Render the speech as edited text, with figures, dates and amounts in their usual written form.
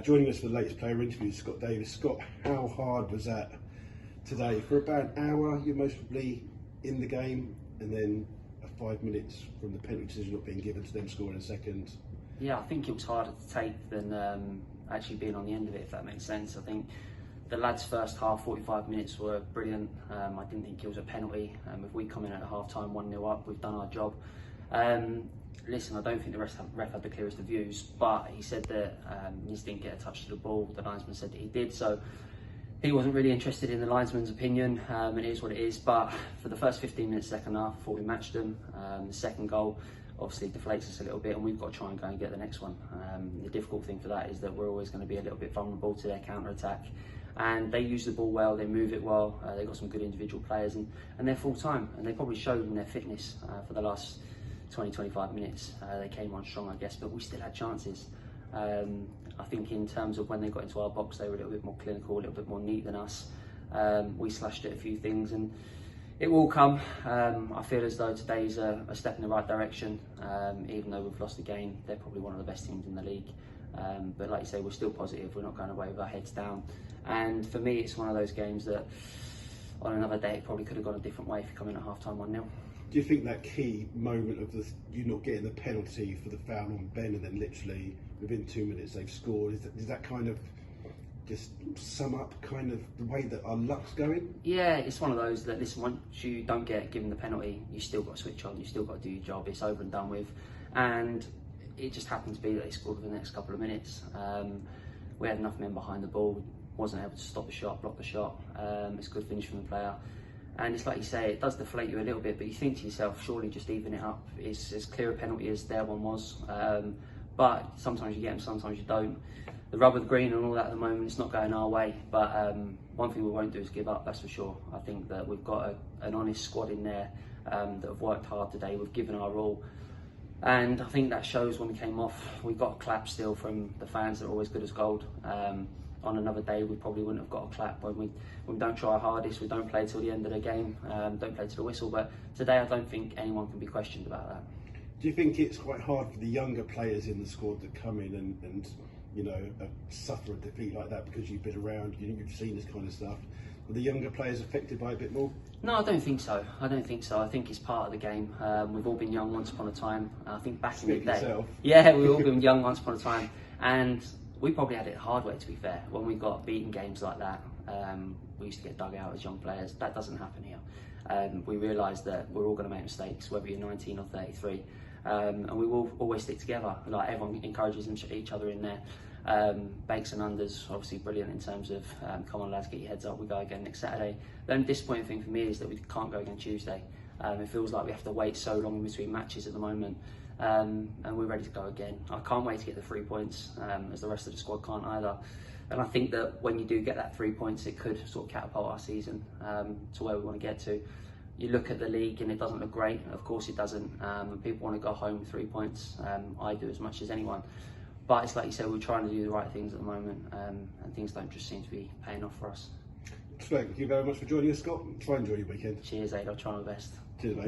Joining us for the latest player interview, Scott Davies. Scott, how hard was that today? For about an hour, you're most probably in the game, and then 5 minutes from the penalty decision not being given to them scoring a second. Yeah, I think it was harder to take than actually being on the end of it, if that makes sense. I think the lads' first half, 45 minutes, were brilliant. I didn't think it was a penalty. If we come in at half time 1-0 up, we've done our job. Listen, I don't think the ref had the clearest of views, but he said that he just didn't get a touch to the ball. The linesman said that he did, so he wasn't really interested in the linesman's opinion. It is what it is, but for the first 15 minutes, second half, I thought we matched them. The second goal obviously deflates us a little bit, and we've got to try and go and get the next one. The difficult thing for that is that we're always going to be a little bit vulnerable to their counter-attack. And they use the ball well, they move it well, they've got some good individual players, and they're full time, and they probably showed in their fitness for the last 20-25 minutes. They came on strong, I guess, but we still had chances. I think in terms of when they got into our box, they were a little bit more clinical, a little bit more neat than us. We slashed at a few things, and it will come. I feel as though today's a step in the right direction. Even though we've lost the game, they're probably one of the best teams in the league. But like you say, we're still positive, we're not going away with our heads down. And for me, it's one of those games that on another day it probably could have gone a different way if you come in at half time 1-0. Do you think that key moment of you not getting the penalty for the foul on Ben, and then literally within 2 minutes they've scored, does that kind of just sum up kind of the way that our luck's going? Yeah, it's one of those that, listen, once you don't get given the penalty, you still got to switch on, you still got to do your job, it's over and done with. And it just happened to be that he scored within the next couple of minutes. We had enough men behind the ball, wasn't able to stop the shot, block the shot. It's a good finish from the player. And it's like you say, it does deflate you a little bit, but you think to yourself, surely just even it up. It's as clear a penalty as their one was. But sometimes you get them, sometimes you don't. The rubber, the green and all that at the moment, it's not going our way. But one thing we won't do is give up, that's for sure. I think that we've got an honest squad in there that have worked hard today. We've given our all. And I think that shows when we came off. We got a clap still from the fans that are always good as gold. On another day, we probably wouldn't have got a clap. When we don't try our hardest, we don't play till the end of the game, don't play to the whistle. But today, I don't think anyone can be questioned about that. Do you think it's quite hard for the younger players in the squad that come in and you know, suffer a defeat like that because you've been around, you've seen this kind of stuff? Are the younger players affected by it a bit more? No, I don't think so. I think it's part of the game. We've all been young once upon a time. I think back in the day. Yourself. Yeah, we've all been young once upon a time. And we probably had it the hard way, to be fair. When we got beaten games like that, we used to get dug out as young players. That doesn't happen here. We realise that we're all going to make mistakes, whether you're 19 or 33. And we will always stick together. Like, everyone encourages each other in there. Bakes and unders, obviously brilliant in terms of come on lads, get your heads up, we go again next Saturday. The only disappointing thing for me is that we can't go again Tuesday. It feels like we have to wait so long in between matches at the moment, and we're ready to go again. I can't wait to get the 3 points, as the rest of the squad can't either. And I think that when you do get that 3 points, it could sort of catapult our season to where we want to get to. You look at the league and it doesn't look great, of course it doesn't. People want to go home with 3 points, I do as much as anyone. But it's like you said, we're trying to do the right things at the moment, and things don't just seem to be paying off for us. Thank you very much for joining us, Scott. Try and enjoy your weekend. Cheers, Aid. I'll try my best. Cheers, mate.